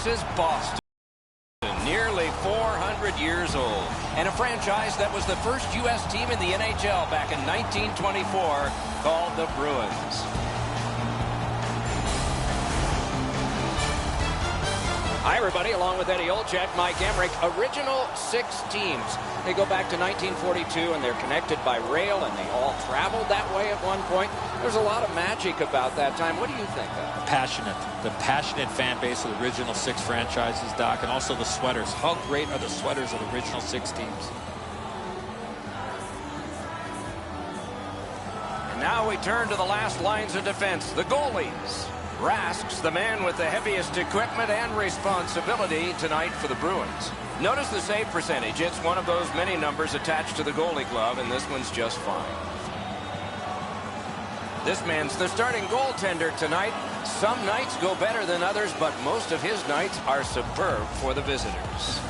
This is Boston, nearly 400 years old, and a franchise that was the first U.S. team in the NHL back in 1924 called the Bruins. Hi, everybody. Along with Eddie Olczyk, Mike Emmerich. Original 6 teams. They go back to 1942, and they're connected by rail, and they all traveled that way at one point. There's a lot of magic about that time. What do you think of? Passionate. The passionate fan base of the original 6 franchises, Doc, and also the sweaters. How great are the sweaters of the original 6 teams? And now we turn to the last lines of defense, the goalies. Rask's the man with the heaviest equipment and responsibility tonight for the Bruins. Notice the save percentage. It's one of those many numbers attached to the goalie glove, and this one's just fine. This man's the starting goaltender tonight. Some nights go better than others, but most of his nights are superb for the visitors.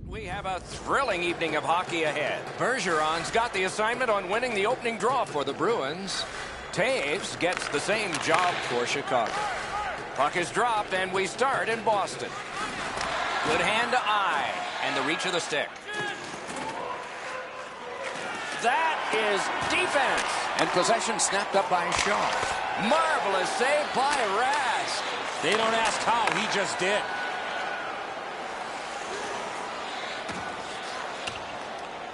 We have a thrilling evening of hockey ahead. Bergeron's got the assignment on winning the opening draw for the Bruins. Taves gets the same job for Chicago. Puck is dropped, and we start in Boston. Good hand to eye, and the reach of the stick. That is defense. And possession snapped up by Shaw. Marvelous save by Rask. They don't ask how, he just did.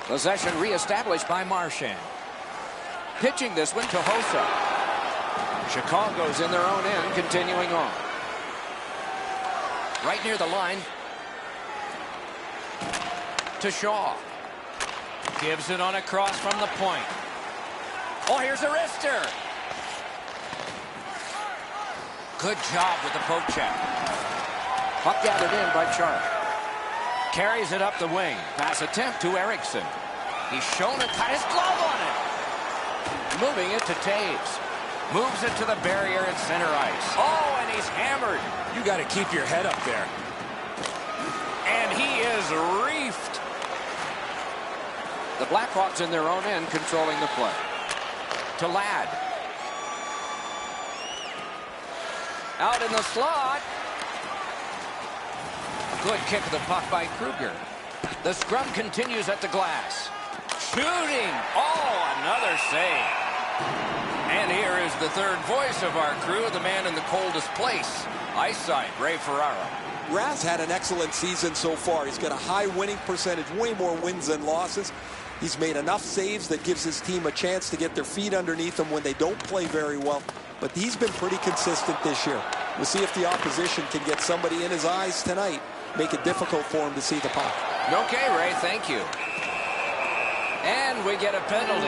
Possession reestablished by Marchand. Pitching this one to Hossa. Chicago's in their own end, continuing on. Right near the line to Shaw. Gives it on a cross from the point. Oh, here's a wrister. Good job with the poke check. Puck gathered in by Chara. Carries it up the wing. Pass attempt to Erickson. He's shown it, cut his glove on it. Moving it to Taves. Moves it to the barrier at center ice. Oh, and he's hammered. You got to keep your head up there. And he is reefed. The Blackhawks in their own end controlling the play. To Ladd. Out in the slot. Good kick of the puck by Kruger. The scrum continues at the glass. Shooting. Oh, another save. And here is the third voice of our crew, the man in the coldest place. Ice side, Ray Ferraro. Raz had an excellent season so far. He's got a high winning percentage, way more wins than losses. He's made enough saves that gives his team a chance to get their feet underneath them when they don't play very well. But he's been pretty consistent this year. We'll see if the opposition can get somebody in his eyes tonight. Make it difficult for him to see the puck. Okay, Ray, thank you. And we get a penalty.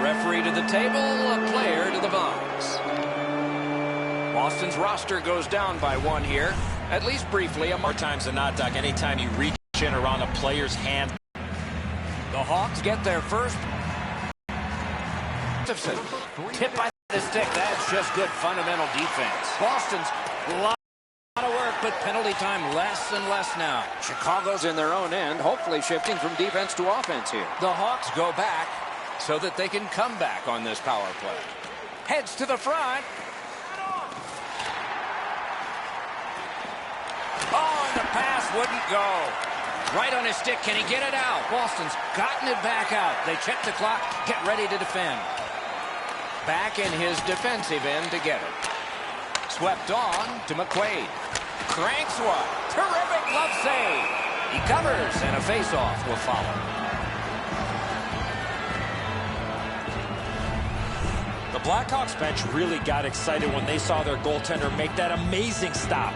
Referee to the table, a player to the box. Boston's roster goes down by 1 here, at least briefly. More times than not, Doc, anytime you reach in around a player's hand. The Hawks get their first. Tipped by the stick. That's just good fundamental defense. Boston's a lot of work, but penalty time less and less now. Chicago's in their own end, hopefully shifting from defense to offense here. The Hawks go back so that they can come back on this power play. Heads to the front. Oh, and the pass wouldn't go. Right on his stick. Can he get it out? Boston's gotten it back out. They check the clock, get ready to defend. Back in his defensive end to get it. Swept on to McQuaid. Cranks one. Terrific glove save. He covers, and a face-off will follow. The Blackhawks bench really got excited when they saw their goaltender make that amazing stop.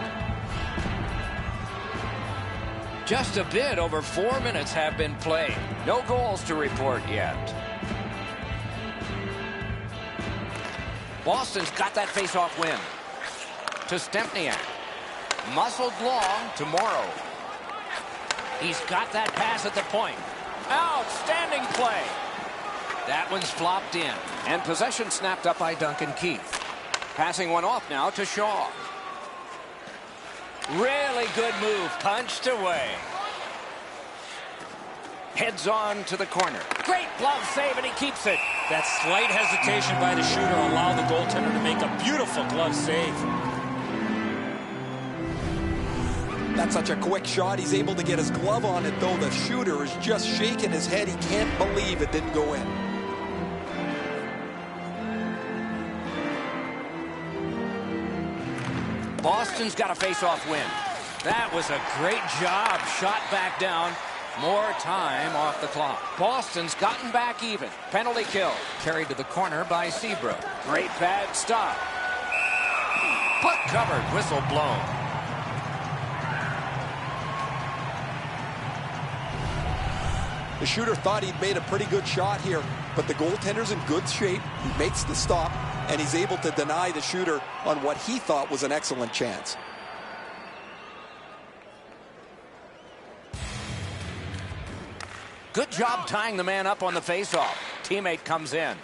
Just a bit over 4 minutes have been played. No goals to report yet. Boston's got that face-off win. To Stempniak. Muscled long to Morrow. He's got that pass at the point. Outstanding play. That one's flopped in. And possession snapped up by Duncan Keith. Passing one off now to Shaw. Really good move. Punched away. Heads on to the corner. Great glove save, and he keeps it. That slight hesitation by the shooter allowed the goaltender to make a beautiful glove save. That's such a quick shot. He's able to get his glove on it, though. The shooter is just shaking his head. He can't believe it didn't go in. Boston's got a face-off win. That was a great job. Shot back down. More time off the clock. Boston's gotten back even. Penalty kill. Carried to the corner by Seabrook. Great pad stop. Puck covered. Whistle blown. The shooter thought he'd made a pretty good shot here, but the goaltender's in good shape. He makes the stop, and he's able to deny the shooter on what he thought was an excellent chance. Good job tying the man up on the faceoff. Teammate comes in.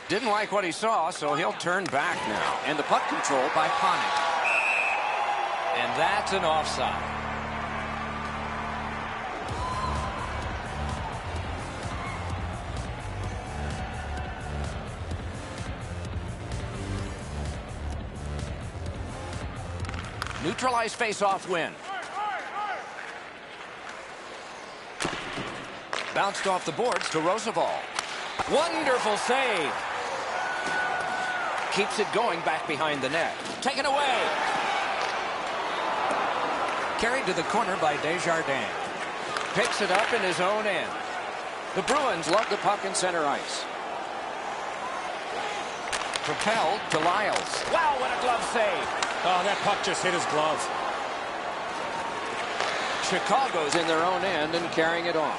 Didn't like what he saw, so he'll turn back now. And the puck control by Panik. And that's an offside. Neutralized face-off win. Bounced off the boards to Roosevelt. Wonderful save. Keeps it going back behind the net. Taken away. Carried to the corner by Desjardins. Picks it up in his own end. The Bruins love the puck in center ice. Propelled to Lyles. Wow, what a glove save. Oh, that puck just hit his glove. Chicago's in their own end and carrying it on.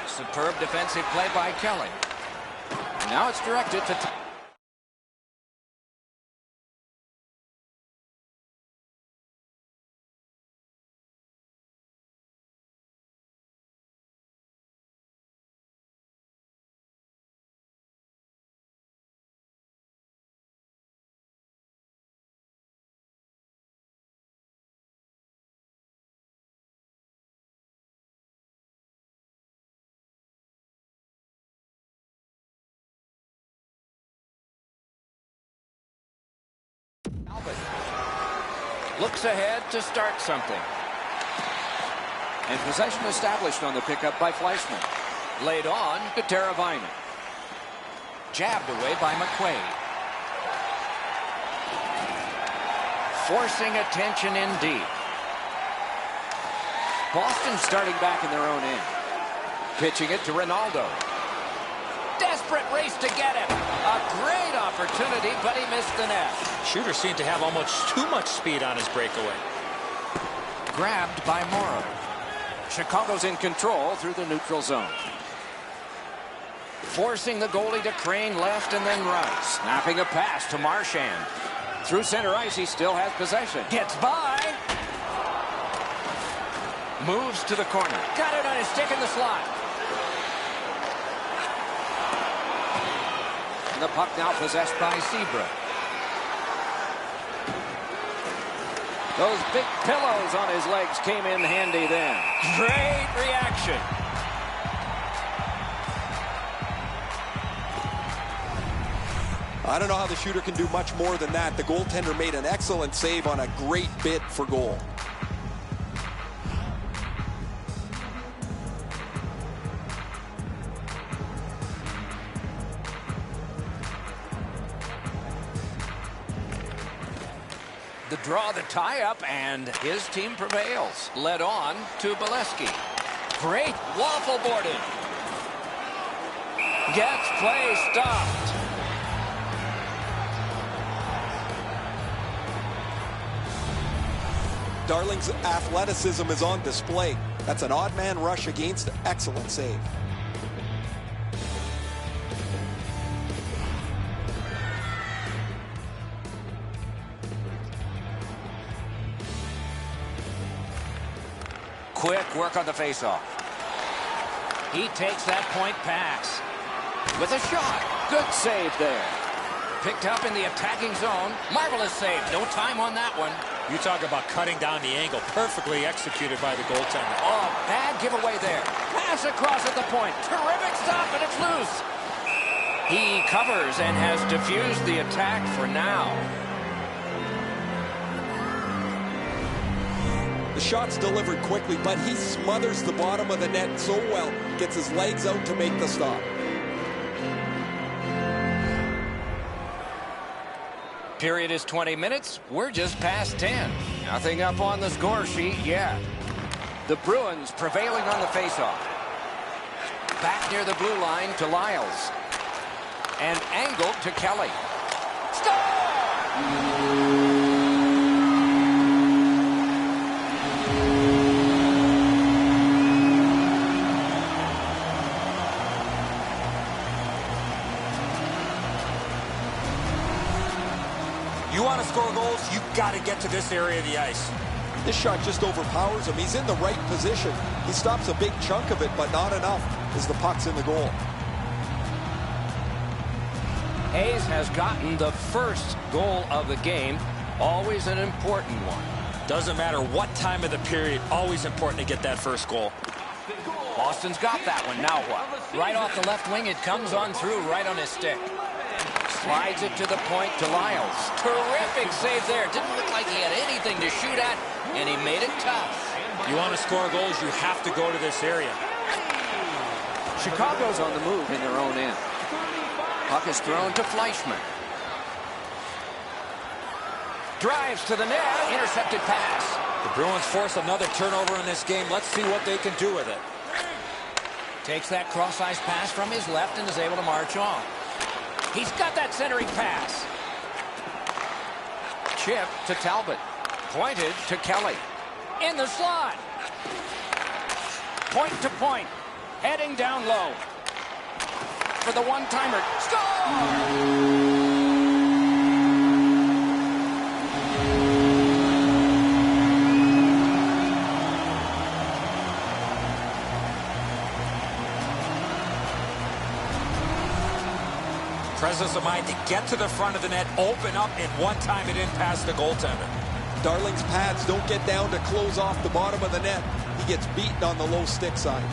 Superb defensive play by Kelly. Now it's directed to... Looks ahead to start something. And possession established on the pickup by Fleischmann. Laid on to Teravainen. Jabbed away by McQuaid. Forcing attention in deep. Boston starting back in their own end. Pitching it to Ronaldo. Desperate race to get him. A great opportunity, but he missed the net. Shooter seemed to have almost too much speed on his breakaway. Grabbed by Morrow. Chicago's in control through the neutral zone. Forcing the goalie to crane left and then right. Snapping a pass to Marchand. Through center ice, he still has possession. Gets by. Moves to the corner. Got it on his stick in the slot. The puck now possessed by Seabrook. Those big pillows on his legs came in handy then. Great reaction. I don't know how the shooter can do much more than that. The goaltender made an excellent save on a great bid for goal. The draw, the tie-up, and his team prevails. Led on to Bolesky. Great waffle boarded. Gets play stopped. Darling's athleticism is on display. That's an odd man rush against. Excellent save. Quick work on the faceoff. He takes that point pass with a shot. Good save there. Picked up in the attacking zone. Marvelous save. No time on that one. You talk about cutting down the angle. Perfectly executed by the goaltender. Oh, bad giveaway there. Pass across at the point. Terrific stop, and it's loose. He covers and has diffused the attack for now. The shot's delivered quickly, but he smothers the bottom of the net so well. Gets his legs out to make the stop. Period is 20 minutes. We're just past 10. Nothing up on the score sheet yet. The Bruins prevailing on the faceoff. Back near the blue line to Lyles. And angled to Kelly. Score! You want to score goals, you got to get to this area of the ice. This shot just overpowers him. He's in the right position. He stops a big chunk of it, but not enough as the puck's in the goal. Hayes has gotten the first goal of the game. Always an important one. Doesn't matter what time of the period, always important to get that first goal. Boston's got that one. Now what? Right off the left wing, it comes on through right on his stick. Slides it to the point to Lyles. Terrific save there. Didn't look like he had anything to shoot at, and he made it tough. You want to score goals, you have to go to this area. Chicago's on the move in their own end. Puck is thrown to Fleischmann. Drives to the net. Intercepted pass. The Bruins force another turnover in this game. Let's see what they can do with it. Takes that cross-ice pass from his left and is able to march on. He's got that centering pass. Chip to Talbot. Pointed to Kelly. In the slot. Point to point. Heading down low. For the one-timer. Score! Presence of mind to get to the front of the net, open up, and one time it in past the goaltender. Darling's pads don't get down to close off the bottom of the net. He gets beaten on the low stick side.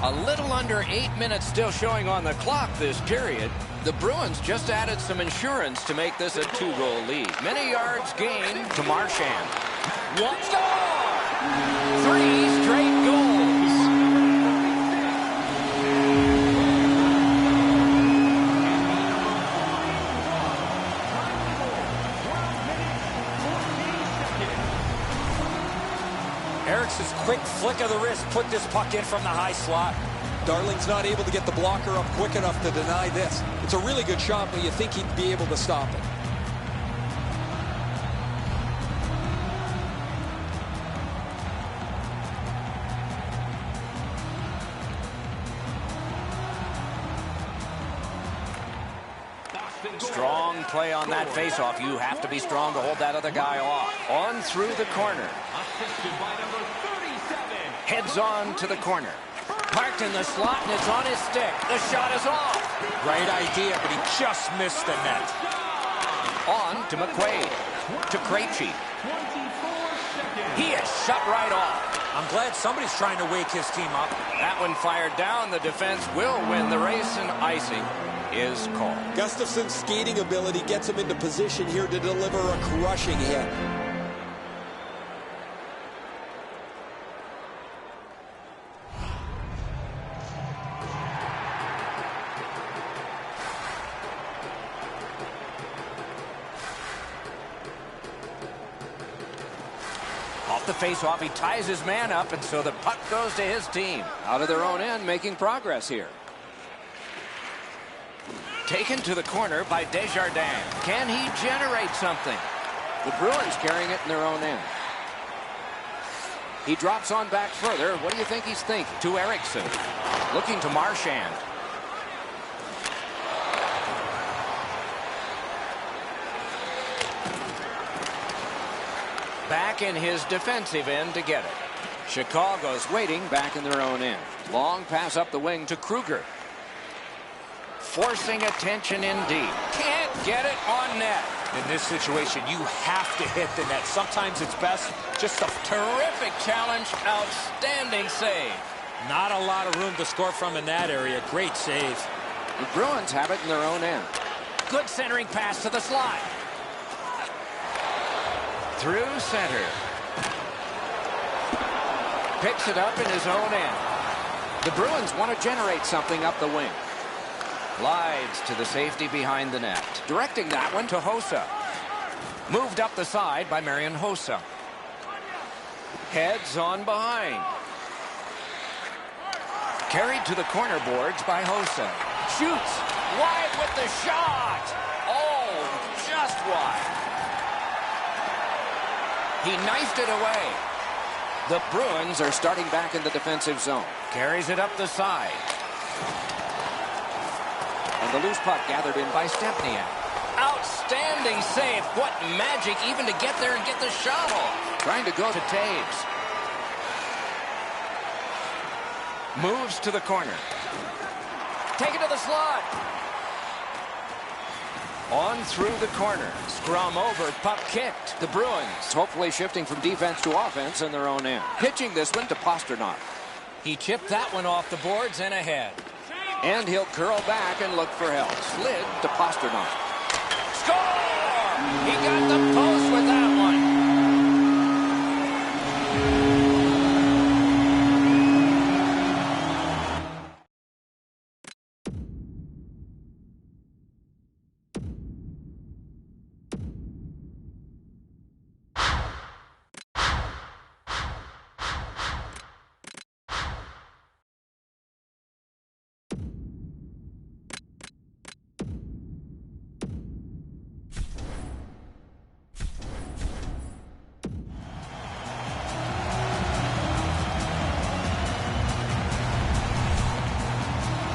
A little under 8 minutes still showing on the clock this period. The Bruins just added some insurance to make this a 2-goal lead. Many yards gained to Marchand. One score! 3 straight goals. Ericsson's quick flick of the wrist put this puck in from the high slot. Darling's not able to get the blocker up quick enough to deny this. It's a really good shot, but you think he'd be able to stop it. Strong play on that faceoff. You have to be strong to hold that other guy off. On through the corner. Heads on to the corner. Parked in the slot, and it's on his stick. The shot is off. Great idea, but he just missed the net. On to McQuaid. To Krejci. He is shut right off. I'm glad somebody's trying to wake his team up. That one fired down. The defense will win the race, and icing is called. Gustafson's skating ability gets him into position here to deliver a crushing hit. the faceoff. He ties his man up, and so the puck goes to his team. Out of their own end, making progress here. Taken to the corner by Desjardins. Can he generate something? The Bruins carrying it in their own end. He drops on back further. What do you think he's thinking? To Eriksson. Looking to Marchand. Back in his defensive end to get it. Chicago's waiting back in their own end. Long pass up the wing to Kruger. Forcing attention in deep. Can't get it on net. In this situation, you have to hit the net. Sometimes it's best just a Terrific challenge. Outstanding save. not a lot of room to score from in that area. Great save. The Bruins have it in their own end. Good centering pass to the slot. Through center. Picks it up in his own end. The Bruins want to generate something up the wing. Glides to the safety behind the net. Directing that one to Hossa. Moved up the side by Marian Hossa. Heads on behind. Carried to the corner boards by Hossa. Shoots. Wide with the shot. Oh, just wide. He knifed it away. The Bruins are starting back in the defensive zone. Carries it up the side. And the loose puck gathered in by Stempniak. Outstanding save. What magic even to get there and get the shot off. Trying to go to Taves. Moves to the corner. Take it to the slot. On through the corner. Scrum over. Puck kicked. The Bruins hopefully shifting from defense to offense in their own end. Pitching this one to Pasternak. He chipped that one off the boards and ahead. And he'll curl back and look for help. Slid to Pasternak. Score! He got the post with that one.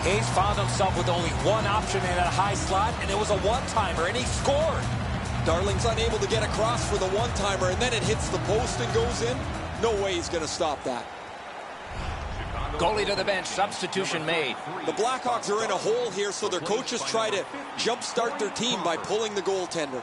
Hayes found himself with only one option in that high slot, and it was a one-timer, and he scored. Darling's unable to get across for the one-timer, and then it hits the post and goes in. No way he's going to stop that. Goalie to the bench. Substitution made. The Blackhawks are in a hole here, so their coaches try to jumpstart their team by pulling the goaltender.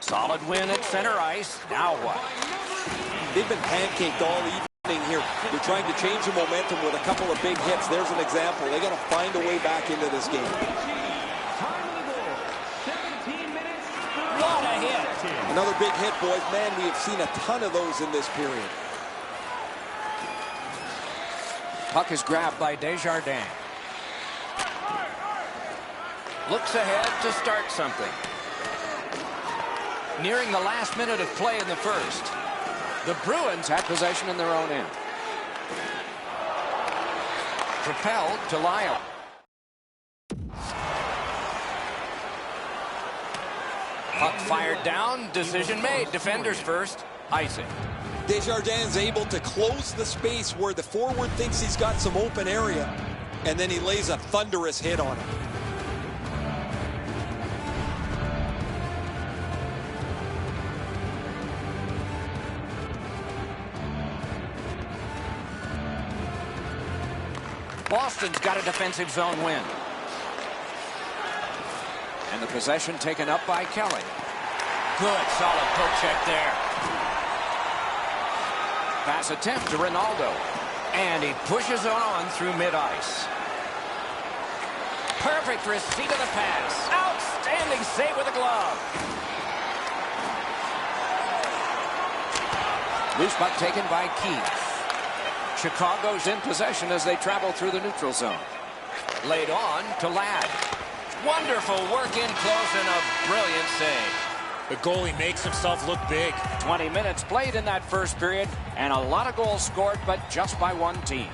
Solid win at center ice. Now what? They've been pancaked all evening here. They're trying to change the momentum with a couple of big hits. There's an example. They got to find a way back into this game. What a hit. Another big hit, boys. Man, we have seen a ton of those in this period. Puck is grabbed by Desjardins. Looks ahead to start something. Nearing the last minute of play in the first. The Bruins had possession in their own end. Propelled to Lyle. Puck fired down. Decision made. Defenders first. Icing. Desjardins able to close the space where the forward thinks he's got some open area, and then he lays a thunderous hit on it. Boston's got a defensive zone win. And the possession taken up by Kelly. Good, solid poke check there. Pass attempt to Ronaldo. And he pushes on through mid-ice. Perfect receipt of the pass. Outstanding save with a glove. Loose puck taken by Keith. Chicago's in possession as they travel through the neutral zone. Laid on to Ladd. Wonderful work in close and a brilliant save. The goalie makes himself look big. 20 minutes played in that first period, and a lot of goals scored, but just by one team.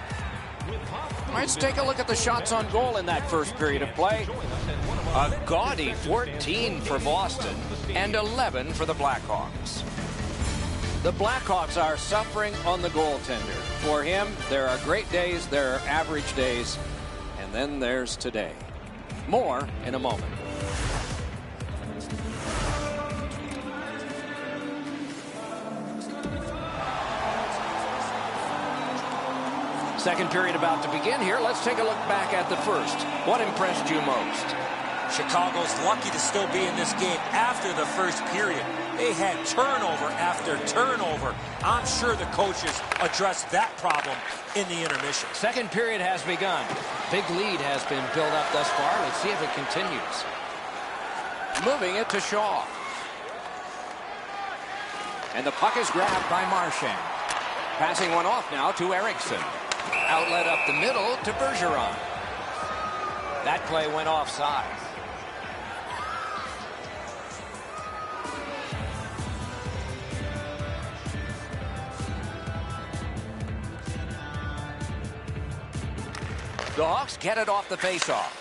Let's take a look at the shots on goal in that first period of play. A gaudy 14 for Boston and 11 for the Blackhawks. The Blackhawks are suffering on the goaltender. For him, there are great days, there are average days, and then there's today. More in a moment. Second period about to begin here. Let's take a look back at the first. What impressed you most? Chicago's lucky to still be in this game after the first period. They had turnover after turnover. I'm sure the coaches addressed that problem in the intermission. Second period has begun. Big lead has been built up thus far. Let's see if it continues. Moving it to Shaw. And the puck is grabbed by Marchand. Passing one off now to Eriksson. Outlet up the middle to Bergeron. That play went offside. The Hawks get it off the faceoff.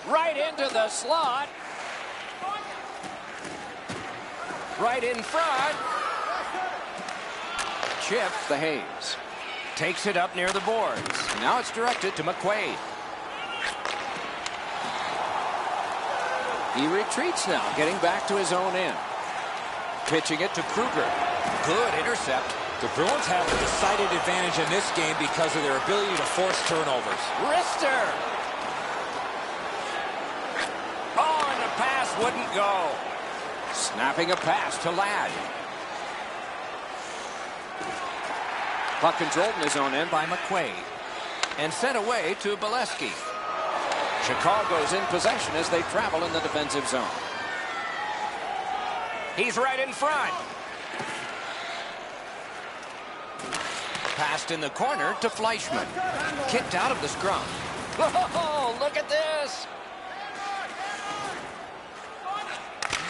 Right into the slot. Right in front. Chips the Hayes. Takes it up near the boards. Now it's directed to McQuaid. He retreats now, getting back to his own end. Pitching it to Kruger. Good intercept. The Bruins have a decided advantage in this game because of their ability to force turnovers. Rister. Oh, and the pass wouldn't go. Snapping a pass to Ladd. Puck controlled in his own end by McQuaid. And sent away to Bolesky. Chicago's in possession as they travel in the defensive zone. He's right in front. Passed in the corner to Fleischmann. Kicked out of the scrum. Oh, look at this.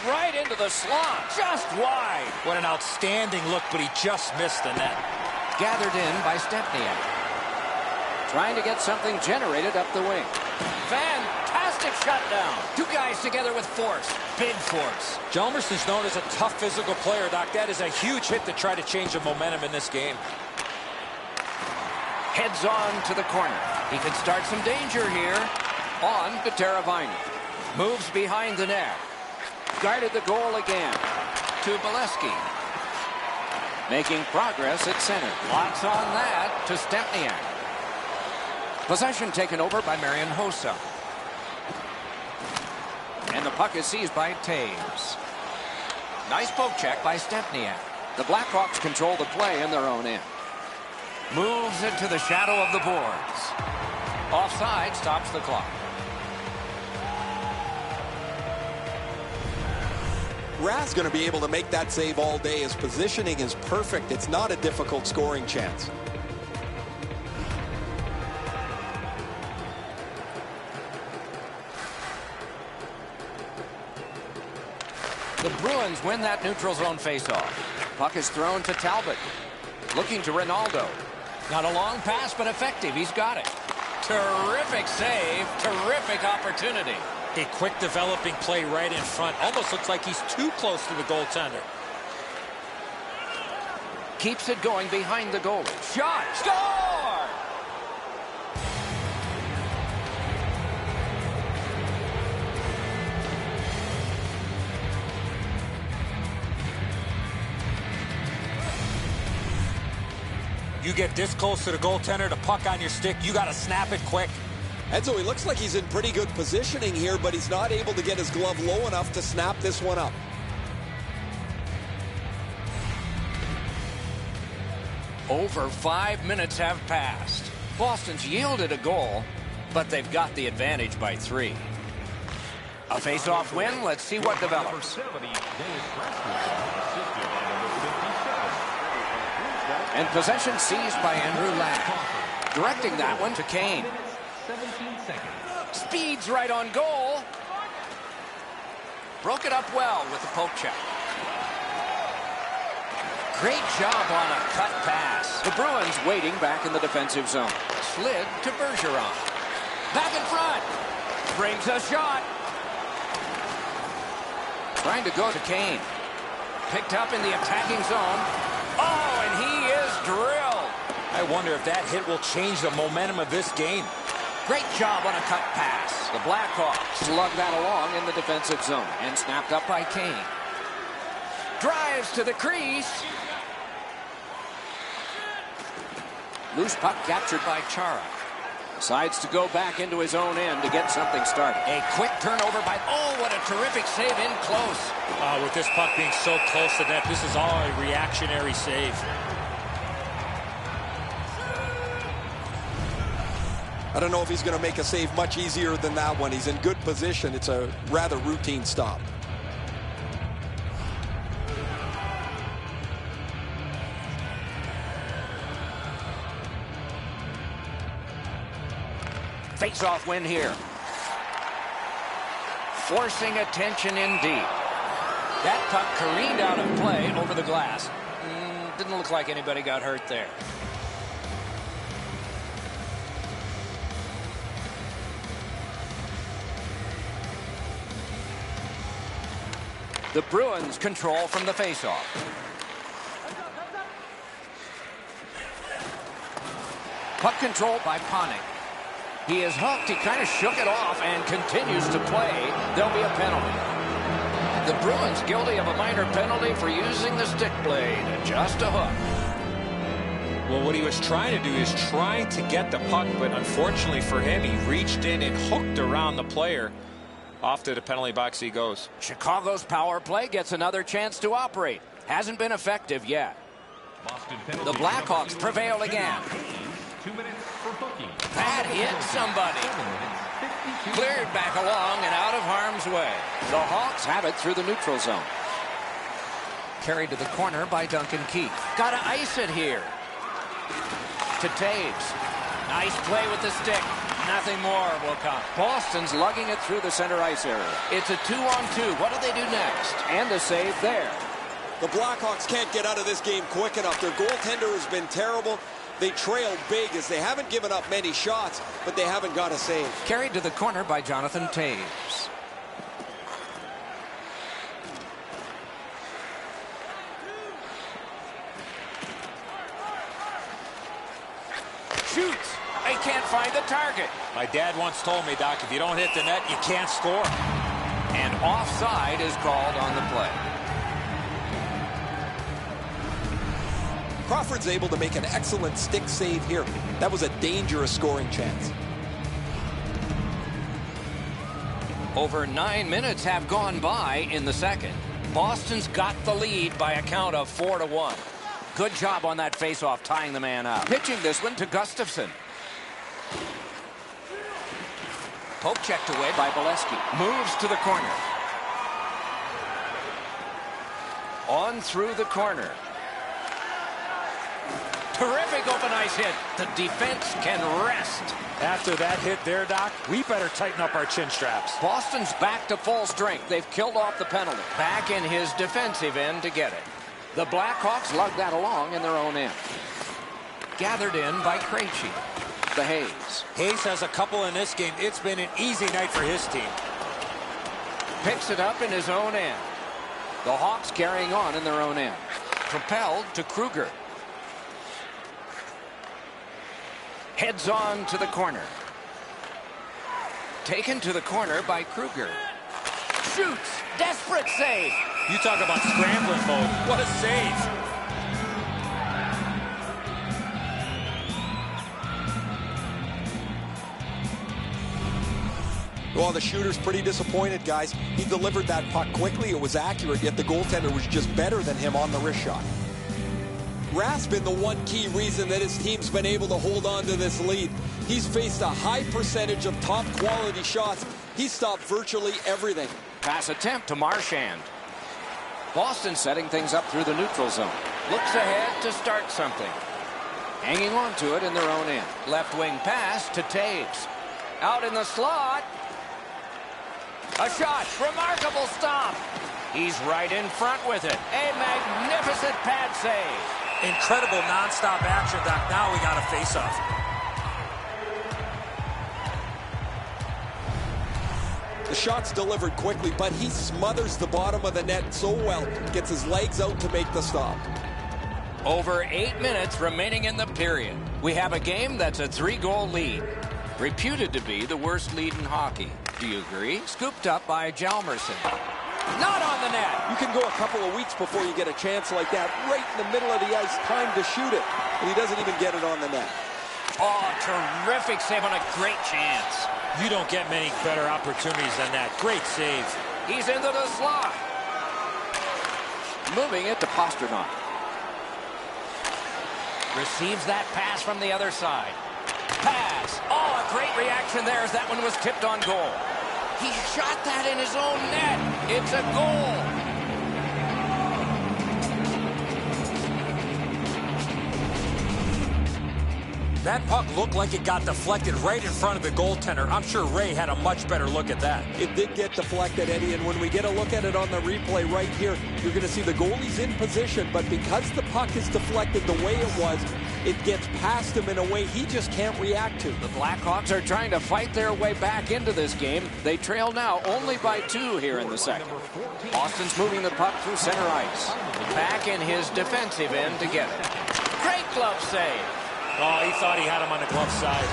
Right into the slot. Just wide. What an outstanding look, but he just missed the net. Gathered in by Stepniak. Trying to get something generated up the wing. Fantastic shutdown. Two guys together with force. Big force. Hjalmarsson's known as a tough physical player, Doc. That is a huge hit to try to change the momentum in this game. Heads on to the corner. He could start some danger here. On to Teravainen. Moves behind the net. Guarded the goal again. To Bolesky. Making progress at center. Lots on that to Stepniak. Possession taken over by Marian Hossa. And the puck is seized by Taves. Nice poke check by Stepniak. The Blackhawks control the play in their own end. Moves into the shadow of the boards. Offside stops the clock. Rath's going to be able to make that save all day. His positioning is perfect. It's not a difficult scoring chance. The Bruins win that neutral zone faceoff. Puck is thrown to Talbot. Looking to Ronaldo. Not a long pass, but effective. He's got it. Terrific save. Terrific opportunity. A quick developing play right in front. Almost looks like he's too close to the goaltender. Keeps it going behind the goalie. Shot. Score! You get this close to the goaltender, the puck on your stick, you got to snap it quick. Enzo, he looks like he's in pretty good positioning here, but he's not able to get his glove low enough to snap this one up. Over 5 minutes have passed. Boston's yielded a goal, but they've got the advantage by 3. A face-off win. Let's see what develops. And possession seized by Andrew Ladd. Directing that one to Kane. Speeds right on goal. Broke it up well with the poke check. Great job on a cut pass. The Bruins waiting back in the defensive zone. Slid to Bergeron. Back in front. Brings a shot. Trying to go to Kane. Picked up in the attacking zone. Oh, and he is drilled. I wonder if that hit will change the momentum of this game. Great job on a cut pass. The Blackhawks slug that along in the defensive zone and snapped up by Kane. Drives to the crease. Loose puck captured by Chara. Decides to go back into his own end to get something started. A quick turnover by... Oh, what a terrific save in close. With this puck being so close to net, this is all a reactionary save. I don't know if he's going to make a save much easier than that one. He's in good position. It's a rather routine stop. Face-off win here. Forcing attention indeed. That puck careened out of play over the glass. Didn't look like anybody got hurt there. The Bruins control from the face-off. Puck control by Panik. He is hooked. He kind of shook it off and continues to play. There'll be a penalty. The Bruins guilty of a minor penalty for using the stick blade. Just a hook. Well, what he was trying to do is trying to get the puck, but unfortunately for him, he reached in and hooked around the player. Off to the penalty box he goes. Chicago's power play gets another chance to operate. Hasn't been effective yet. The Blackhawks prevail again. 2 minutes for booking. That hit somebody. Cleared back along and out of harm's way. The Hawks have it through the neutral zone. Carried to the corner by Duncan Keith. Got to ice it here. To Taves. Nice play with the stick. Nothing more will come. Boston's lugging it through the center ice area. It's a 2-on-2. What do they do next? And the save there. The Blackhawks can't get out of this game quick enough. Their goaltender has been terrible. They trail big as they haven't given up many shots, but they haven't got a save. Carried to the corner by Jonathan Taves. Shoots. They can't find the target. My dad once told me, Doc, if you don't hit the net, you can't score. And offside is called on the play. Crawford's able to make an excellent stick save here. That was a dangerous scoring chance. Over 9 minutes have gone by in the second. Boston's got the lead by a count of 4-1. Good job on that faceoff, tying the man up. Pitching this one to Gustafsson. Poke checked away by Bolesky. Moves to the corner. On through the corner. Terrific open ice hit. The defense can rest. After that hit there, Doc, we better tighten up our chin straps. Boston's back to full strength. They've killed off the penalty. Back in his defensive end to get it. The Blackhawks lug that along in their own end. Gathered in by Krejci. The Hayes. Hayes has a couple in this game. It's been an easy night for his team. Picks it up in his own end. The Hawks carrying on in their own end. Propelled to Kruger. Heads on to the corner. Taken to the corner by Kruger. Shoots. Desperate save. You talk about scrambling mode. What a save. Well, the shooter's pretty disappointed, guys. He delivered that puck quickly. It was accurate, yet the goaltender was just better than him on the wrist shot. Rath's been the one key reason that his team's been able to hold on to this lead. He's faced a high percentage of top quality shots He stopped virtually everything. Pass attempt to Marchand. Boston setting things up through the neutral zone. Looks ahead to start something. Hanging on to it in their own end. Left wing pass to Taves. Out in the slot. A shot. Remarkable stop. He's right in front with it. A magnificent pad save. Incredible nonstop action, Doc. Now we got a face-off. The shot's delivered quickly, but he smothers the bottom of the net so well. Gets his legs out to make the stop. Over 8 minutes remaining in the period. We have a game that's a 3-goal lead. Reputed to be the worst lead in hockey. Do you agree? Scooped up by Hjalmarsson. Not on the net. You can go a couple of weeks before you get a chance like that. Right in the middle of the ice, time to shoot it. And he doesn't even get it on the net. Oh, terrific save on a great chance. You don't get many better opportunities than that. Great save. He's into the slot. Moving it to Pasternak. Receives that pass from the other side. Pass. Oh, a great reaction there as that one was tipped on goal. He shot that in his own net. It's a goal. That puck looked like it got deflected right in front of the goaltender. I'm sure Ray had a much better look at that. It did get deflected, Eddie, and when we get a look at it on the replay right here, you're going to see the goalie's in position, but because the puck is deflected the way it was, it gets past him in a way he just can't react to. The Blackhawks are trying to fight their way back into this game. They trail now only by 2 here in the second. Boston's moving the puck through center ice. Back in his defensive end to get it. Great glove save. Oh, he thought he had him on the glove side.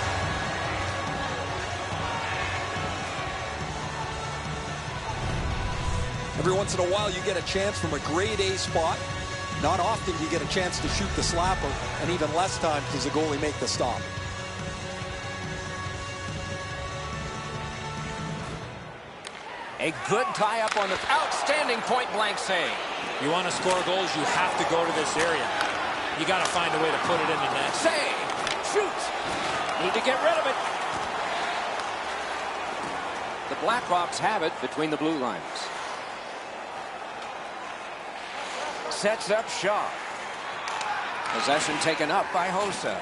Every once in a while, you get a chance from a grade A spot. Not often do you get a chance to shoot the slapper, and even less time does the goalie make the stop. A good tie-up on the outstanding point-blank save. You want to score goals, you have to go to this area. You got to find a way to put it in the net. Save. Shoots. Need to get rid of it. The Blackhawks have it between the blue lines. Sets up Shaw. Possession taken up by Hossa.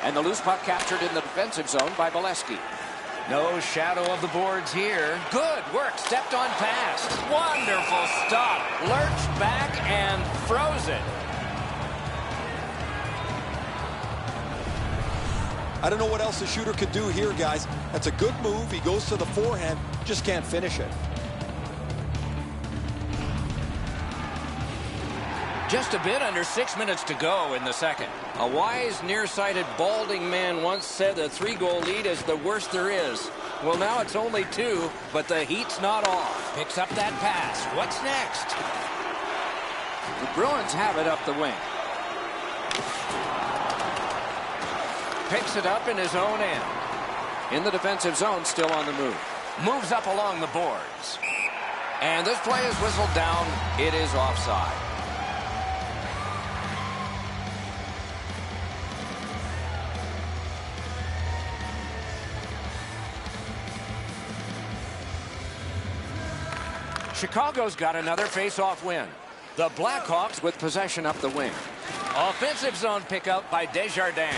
And the loose puck captured in the defensive zone by Bolesky. No shadow of the boards here. Good work. Stepped on pass. Wonderful stop. Lurched back and froze it. I don't know what else the shooter could do here, guys. That's a good move. He goes to the forehand. Just can't finish it. Just a bit under 6 minutes to go in the second. A wise, nearsighted, balding man once said a 3-goal lead is the worst there is. Well, now it's only 2, but the heat's not off. Picks up that pass. What's next? The Bruins have it up the wing. Picks it up in his own end. In the defensive zone, still on the move. Moves up along the boards. And this play is whistled down. It is offside. Chicago's got another face-off win. The Blackhawks with possession up the wing. Offensive zone pickup by Desjardins.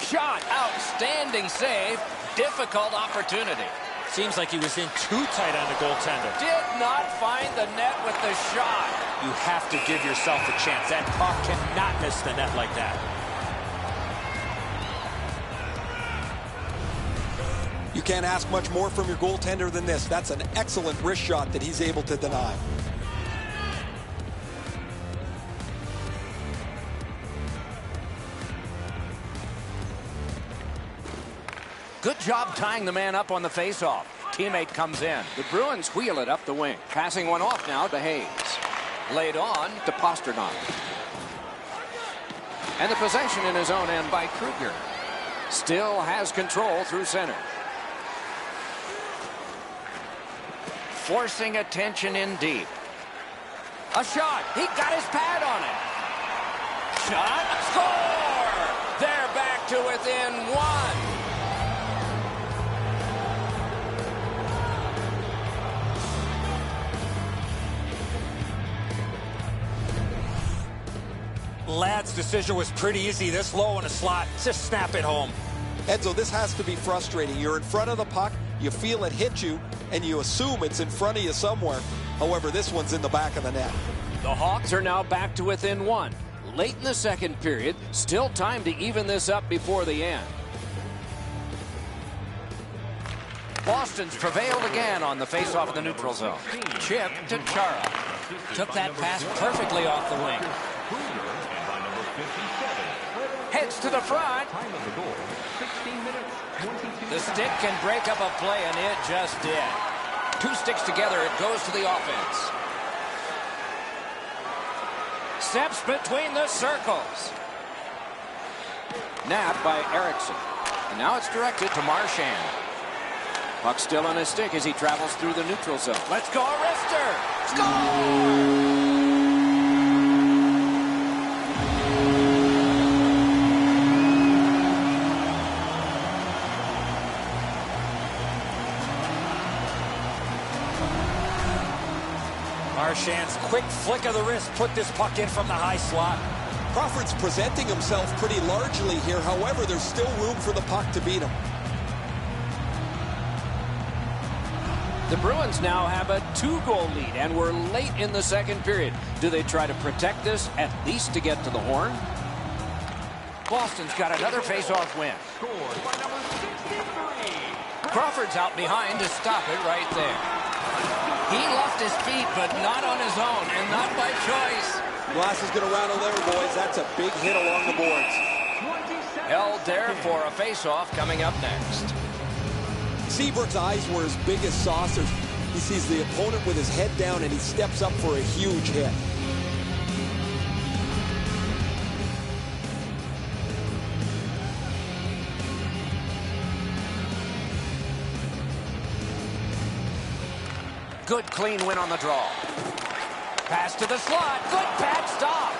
Shot. Outstanding save. Difficult opportunity. Seems like he was in too tight on the goaltender. Did not find the net with the shot. You have to give yourself a chance. That puck cannot miss the net like that. You can't ask much more from your goaltender than this. That's an excellent wrist shot that he's able to deny. Good job tying the man up on the faceoff. Teammate comes in. The Bruins wheel it up the wing. Passing one off now to Hayes. Laid on to Pasternak. And the possession in his own end by Kruger. Still has control through center. Forcing attention in deep. A shot. He got his pad on it. Shot. Score! They're back to within 1. Ladd's decision was pretty easy. This low in a slot, just snap it home. Enzo, this has to be frustrating. You're in front of the puck, you feel it hit you, and you assume it's in front of you somewhere. However, this one's in the back of the net. The Hawks are now back to within one. Late in the second period, still time to even this up before the end. Boston's prevailed again on the faceoff of the neutral zone. Chip to Chara. Took that pass perfectly off the wing. Heads to the front. The stick can break up a play, and it just did. Two sticks together, it goes to the offense. Steps between the circles. Napped by Erickson. And now it's directed to Marchand. Puck still on his stick as he travels through the neutral zone. Let's go, Arister! Score! Marchand's quick flick of the wrist put this puck in from the high slot. Crawford's presenting himself pretty largely here. However, there's still room for the puck to beat him. The Bruins now have a 2-goal lead, and we're late in the second period. Do they try to protect this, at least to get to the horn? Boston's got another face-off win. Crawford's out behind to stop it right there. He left his feet, but not on his own, and not by choice. Glass is going to rattle there, boys. That's a big hit along the boards. Held there for a face-off coming up next. Seabrook's eyes were as big as saucers. He sees the opponent with his head down, and he steps up for a huge hit. Good clean win on the draw. Pass to the slot. Good pad stop.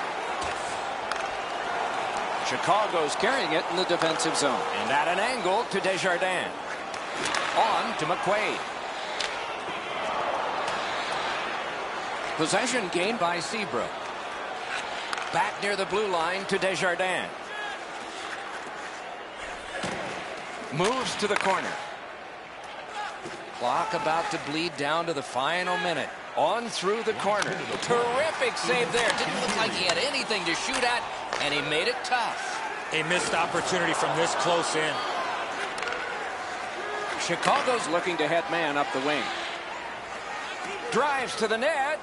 Chicago's carrying it in the defensive zone. And at an angle to Desjardins. On to McQuaid. Possession gained by Seabrook. Back near the blue line to Desjardins. Moves to the corner. Clock about to bleed down to the final minute. On through the corner. Terrific save there. Didn't look like he had anything to shoot at, and he made it tough. A missed opportunity from this close in. Chicago's looking to head man up the wing. Drives to the net.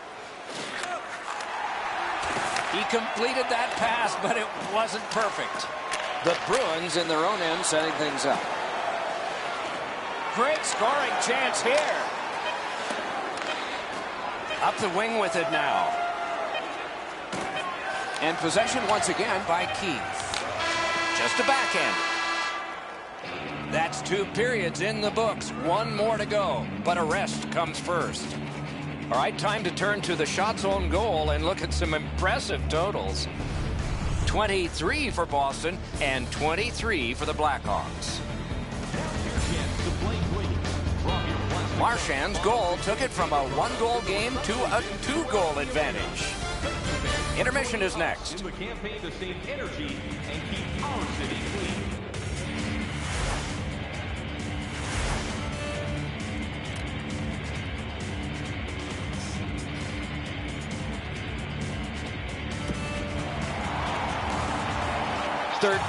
He completed that pass, but it wasn't perfect. The Bruins in their own end setting things up. Great scoring chance here. Up the wing with it now. And possession once again by Keith. Just a backhand. That's 2 periods in the books. 1 more to go, but a rest comes first. All right, time to turn to the shots on goal and look at some impressive totals. 23 for Boston and 23 for the Blackhawks. Marchand's goal took it from a 1-goal game to a 2-goal advantage. Intermission is next. In the campaign to save energy and keep our city clean. Third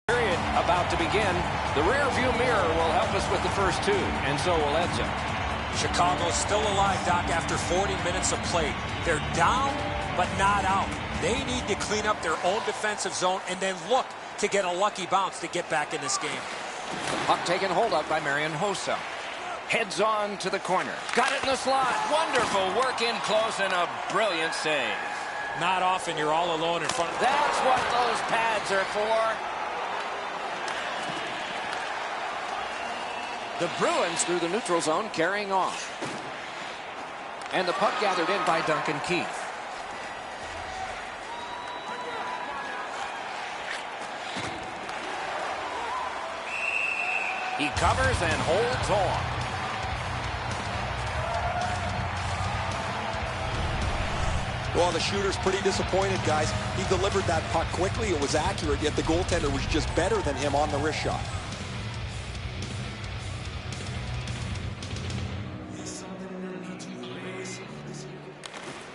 period about to begin. The rear view mirror will help us with the first 2, and so will Edzo. Chicago's still alive, Doc, after 40 minutes of play. They're down, but not out. They need to clean up their own defensive zone and then look to get a lucky bounce to get back in this game. Puck taken hold of by Marian Hossa. Heads on to the corner. Got it in the slot. Wonderful work in close and a brilliant save. Not often you're all alone in front of... That's what those pads are for. The Bruins through the neutral zone carrying on. And the puck gathered in by Duncan Keith. He covers and holds on. Well, the shooter's pretty disappointed, guys. He delivered that puck quickly. It was accurate, yet the goaltender was just better than him on the wrist shot.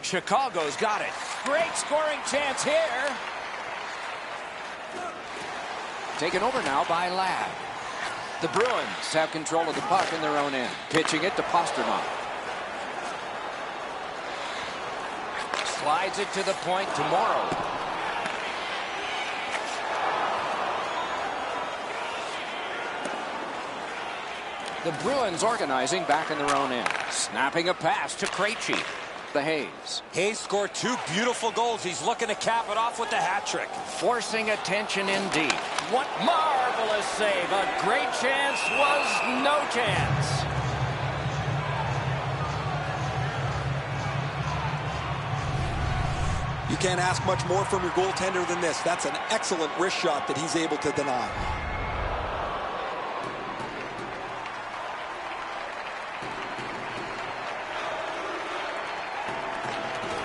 Chicago's got it. Great scoring chance here. Taken over now by Ladd. The Bruins have control of the puck in their own end. Pitching it to Pasternak. Slides it to the point to Morrow. The Bruins organizing back in their own end. Snapping a pass to Krejci. The Hayes. Hayes scored 2 beautiful goals. He's looking to cap it off with the hat trick. Forcing attention indeed. What marvelous save. A great chance was no chance. You can't ask much more from your goaltender than this. That's an excellent wrist shot that he's able to deny.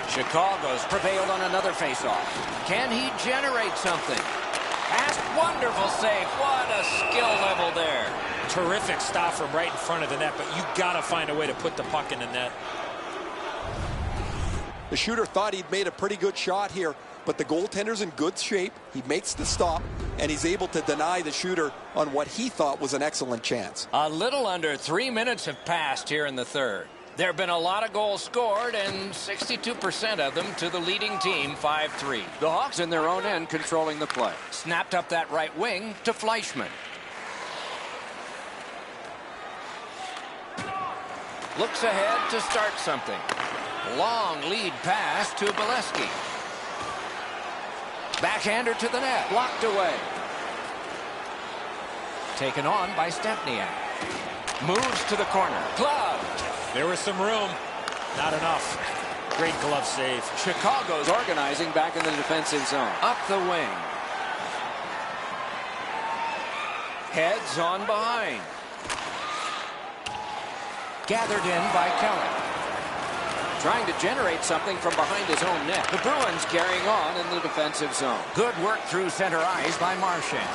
Chicago's prevailed on another faceoff. Can he generate something? Past wonderful save. What a skill level there. Terrific stop from right in front of the net, but you got to find a way to put the puck in the net. The shooter thought he'd made a pretty good shot here, but the goaltender's in good shape. He makes the stop, and he's able to deny the shooter on what he thought was an excellent chance. A little under 3 minutes have passed here in the third. There have been a lot of goals scored, and 62% of them to the leading team, 5-3. The Hawks in their own end controlling the play. Snapped up that right wing to Fleischmann. Looks ahead to start something. Long lead pass to Bolesky. Backhander to the net. Blocked away. Taken on by Stepniak. Moves to the corner. Gloved. There was some room. Not enough. Great glove save. Chicago's organizing back in the defensive zone. Up the wing. Heads on behind. Gathered in by Kelly. Trying to generate something from behind his own net. The Bruins carrying on in the defensive zone. Good work through center ice by Marchand.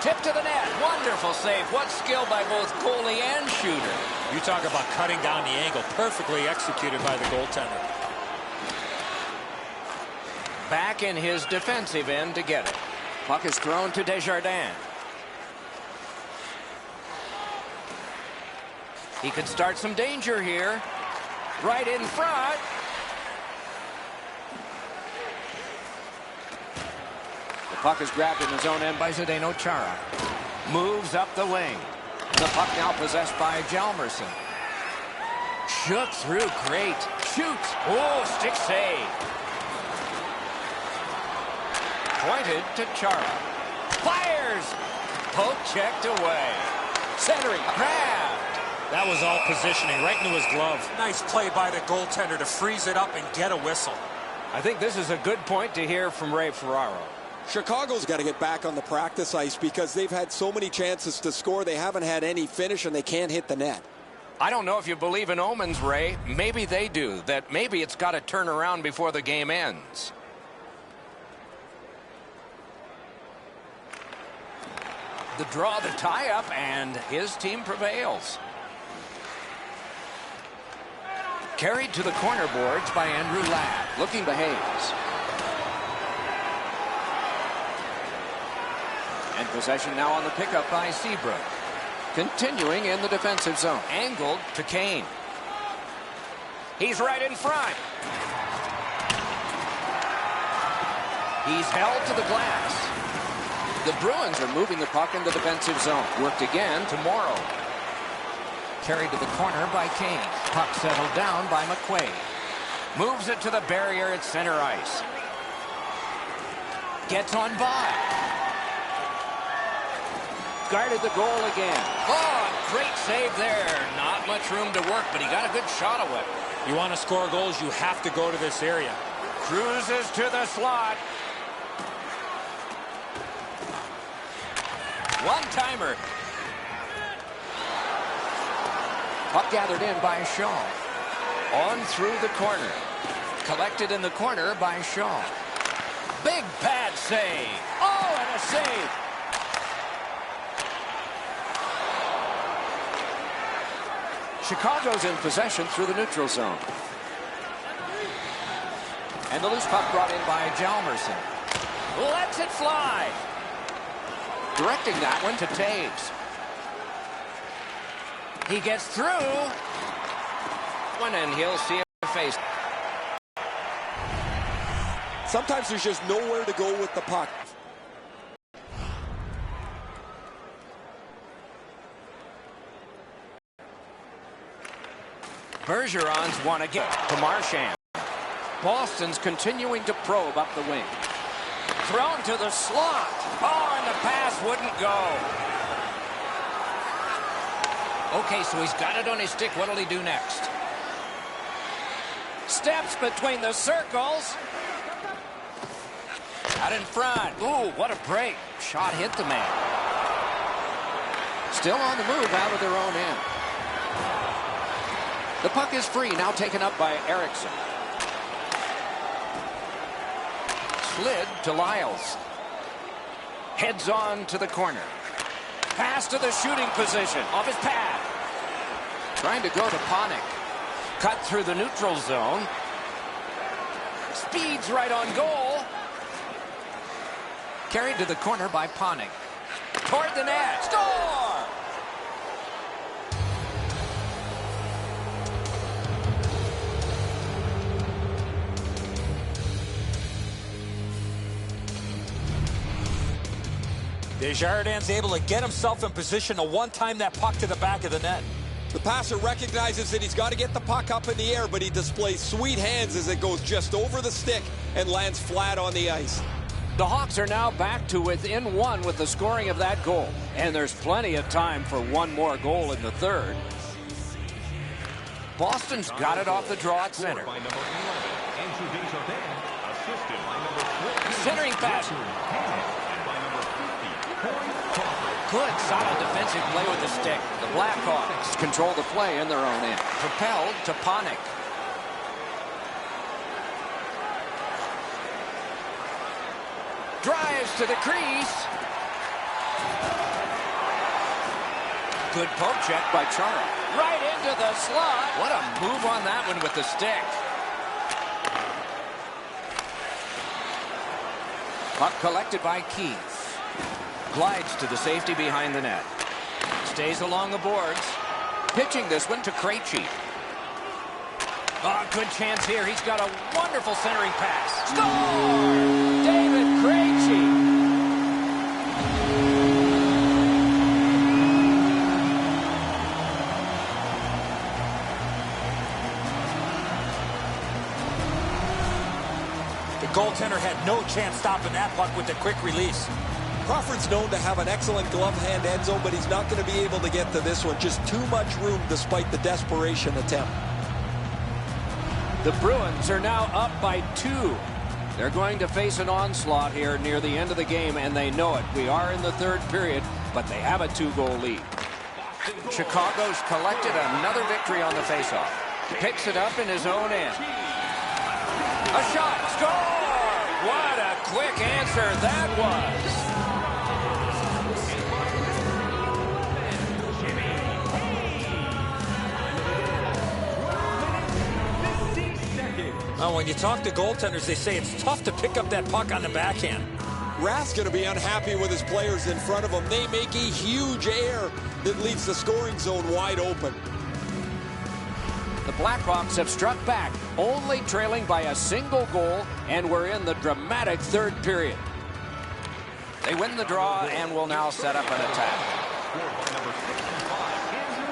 Tip to the net. Wonderful save. What skill by both goalie and shooter. You talk about cutting down the angle. Perfectly executed by the goaltender. Back in his defensive end to get it. Puck is thrown to Desjardins. He could start some danger here. Right in front. The puck is grabbed in his own end by Zdeno Chara. Moves up the wing. The puck now possessed by Hjalmarsson. Shook through. Great. Shoots. Oh, stick save. Pointed to Chara. Fires. Poke checked away. Centering. Grabbed. That was all positioning right into his glove. Nice play by the goaltender to freeze it up and get a whistle. I think this is a good point to hear from Ray Ferraro. Chicago's got to get back on the practice ice because they've had so many chances to score. They haven't had any finish, and they can't hit the net. I don't know if you believe in omens, Ray. Maybe they do. That maybe it's got to turn around before the game ends. The draw, the tie-up, and his team prevails. Carried to the corner boards by Andrew Ladd. Looking to Hayes. And possession now on the pickup by Seabrook. Continuing in the defensive zone. Angled to Kane. He's right in front. He's held to the glass. The Bruins are moving the puck in the defensive zone. Worked again to Morrow. Carried to the corner by Kane. Puck settled down by McQuaid. Moves it to the barrier at center ice. Gets on by. Guarded the goal again. Oh, great save there. Not much room to work, but he got a good shot away. You want to score goals, you have to go to this area. Cruises to the slot. One-timer. Puck gathered in by Shaw. On through the corner. Collected in the corner by Shaw. Big pad save. Oh, and a save. Chicago's in possession through the neutral zone. And the loose puck brought in by Hjalmarsson. Lets it fly. Directing that one to Taves. He gets through. And he'll see a face. Sometimes there's just nowhere to go with the puck. Bergeron's won again to Marchand. Boston's continuing to probe up the wing. Thrown to the slot. Oh, and the pass wouldn't go. Okay, so he's got it on his stick. What'll he do next? Steps between the circles. Out in front. Ooh, what a break. Shot hit the man. Still on the move out of their own end. The puck is free, now taken up by Eriksson. Slid to Lyles. Heads on to the corner. Pass to the shooting position off his pad. Trying to go to Panik. Cut through the neutral zone. Speeds right on goal. Carried to the corner by Panik. Toward the net. Score! Desjardins able to get himself in position to one-time that puck to the back of the net. The passer recognizes that he's got to get the puck up in the air, but he displays sweet hands as it goes just over the stick and lands flat on the ice. The Hawks are now back to within one with the scoring of that goal. And there's plenty of time for one more goal in the third. Boston's got it off the draw at center. Centering pass. Good, solid defensive play with the stick. The Blackhawks control the play in their own end. Propelled to Panik. Drives to the crease. Good poke check by Chara. Right into the slot. What a move on that one with the stick. Puck collected by Keith. Glides to the safety behind the net. Stays along the boards. Pitching this one to Krejci. Oh, good chance here. He's got a wonderful centering pass. Score! David Krejci. The goaltender had no chance stopping that puck with the quick release. Crawford's known to have an excellent glove hand end zone, but he's not going to be able to get to this one. Just too much room despite the desperation attempt. The Bruins are now up by 2. They're going to face an onslaught here near the end of the game, and they know it. We are in the third period, but they have a 2-goal lead. Chicago's collected another victory on the faceoff. Picks it up in his own end. A shot. Score! What a quick answer that was. Well, when you talk to goaltenders, they say it's tough to pick up that puck on the backhand. Rath's going to be unhappy with his players in front of him. They make a huge error that leaves the scoring zone wide open. The Blackhawks have struck back, only trailing by a single goal, and we're in the dramatic third period. They win the draw and will now set up an attack.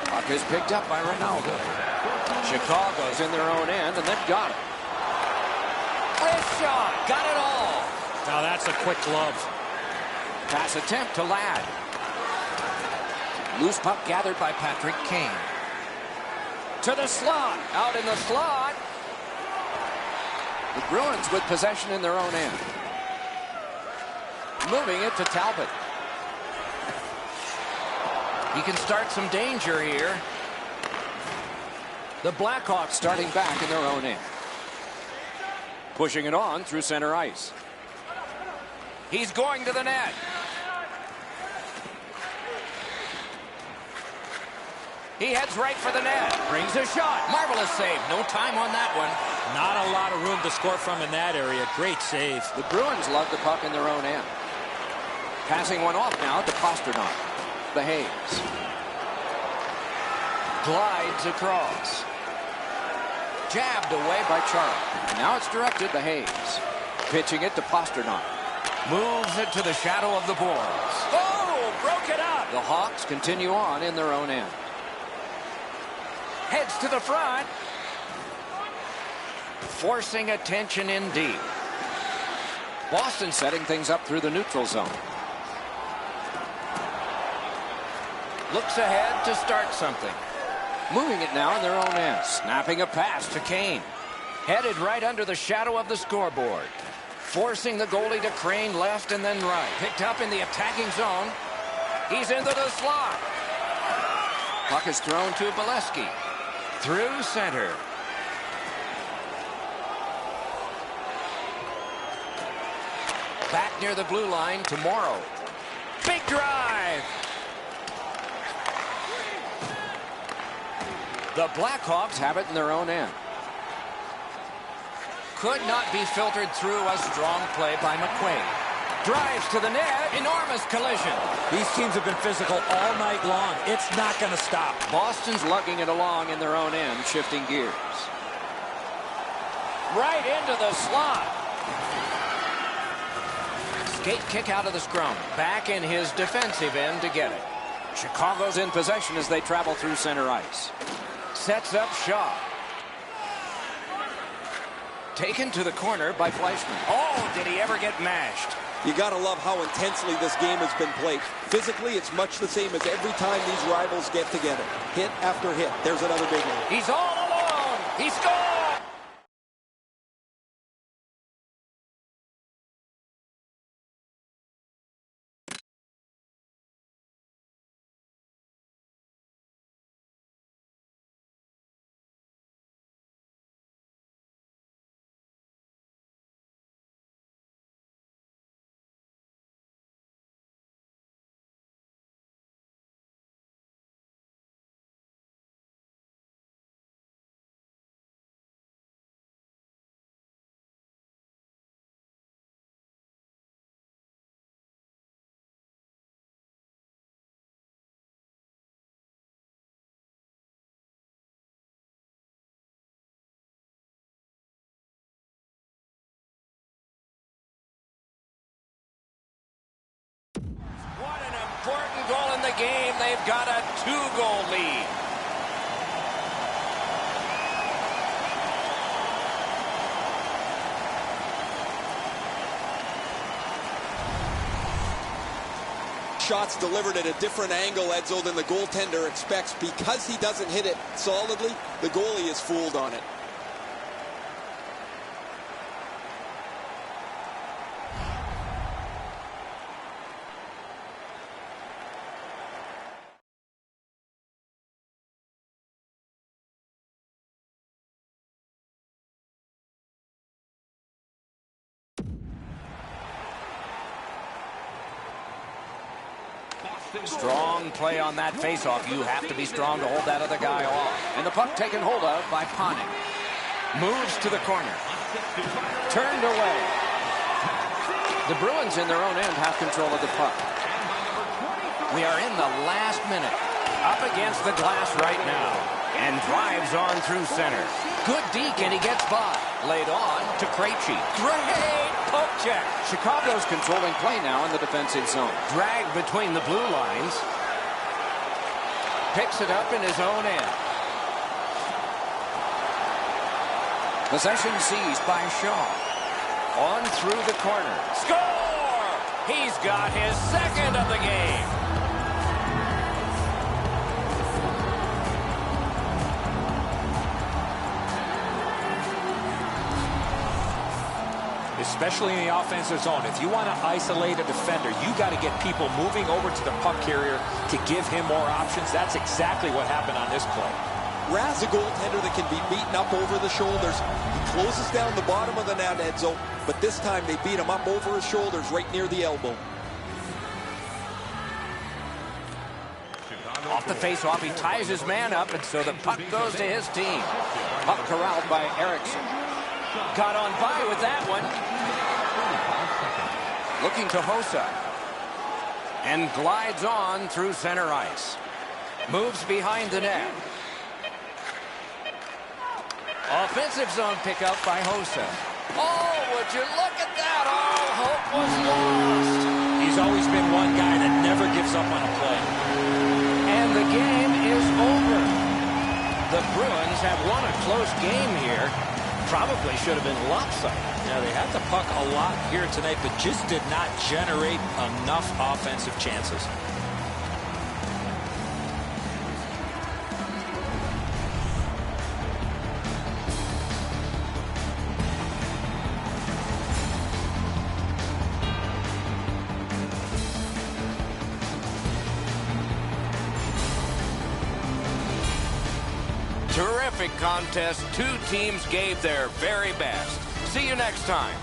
Puck is picked up by Ronaldo. Chicago's in their own end, and they've got it. Wrist shot, got it all. Now that's a quick glove. Pass attempt to Ladd. Loose puck gathered by Patrick Kane. To the slot, out in the slot. The Bruins with possession in their own end. Moving it to Talbot. He can start some danger here. The Blackhawks starting back in their own end. Pushing it on through center ice. He's going to the net. He heads right for the net. Brings a shot. Marvelous save. No time on that one. Not a lot of room to score from in that area. Great save. The Bruins love the puck in their own end. Passing one off now to Pasternak. The Hayes. Glides across. Jabbed away by Charlie. Now it's directed to Hayes. Pitching it to Pasternak. Moves it to the shadow of the boards. Oh, broke it up. The Hawks continue on in their own end. Heads to the front. Forcing attention in deep. Boston setting things up through the neutral zone. Looks ahead to start something. Moving it now in their own end. Snapping a pass to Kane. Headed right under the shadow of the scoreboard. Forcing the goalie to crane left and then right. Picked up in the attacking zone. He's into the slot. Puck is thrown to Bolesky. Through center. Back near the blue line to Morrow. Big drive. The Blackhawks have it in their own end. Could not be filtered through. A strong play by McQuaid. Drives to the net. Enormous collision. These teams have been physical all night long. It's not going to stop. Boston's lugging it along in their own end, shifting gears. Right into the slot. Skate kick out of the scrum. Back in his defensive end to get it. Chicago's in possession as they travel through center ice. Sets up Shaw. Taken to the corner by Fleischmann. Oh, did he ever get mashed? You got to love how intensely this game has been played. Physically, it's much the same as every time these rivals get together. Hit after hit. There's another big one. He's all alone. He scored! What an important goal in the game. They've got a 2-goal lead. Shots delivered at a different angle, Edzo, than the goaltender expects. Because he doesn't hit it solidly, the goalie is fooled on it. Strong play on that faceoff. You have to be strong to hold that other guy off. And the puck taken hold of by Panik. Moves to the corner. Turned away. The Bruins in their own end have control of the puck. We are in the last minute. Up against the glass right now. And drives on through center. Good deke and he gets by. Laid on to Krejci. Great poke check. Chicago's controlling play now in the defensive zone. Drag between the blue lines. Picks it up in his own end. Possession seized by Shaw. On through the corner. Score! He's got his second of the game. Especially in the offensive zone. If you want to isolate a defender, you got to get people moving over to the puck carrier to give him more options. That's exactly what happened on this play. Raz a goaltender that can be beaten up over the shoulders. He closes down the bottom of the net, Edzo, but this time they beat him up over his shoulders right near the elbow. Off the face-off, he ties his man up, and so the puck goes to his team. Puck corralled by Eriksson. Got on by with that one. Looking to Hossa. And glides on through center ice. Moves behind the net. Offensive zone pickup by Hossa. Oh, would you look at that? All hope was lost. He's always been one guy that never gives up on a play. And the game is over. The Bruins have won a close game here. Probably should have been lopsided. Yeah, they had the puck a lot here tonight, but just did not generate enough offensive chances. Terrific contest. Two teams gave their very best. See you next time.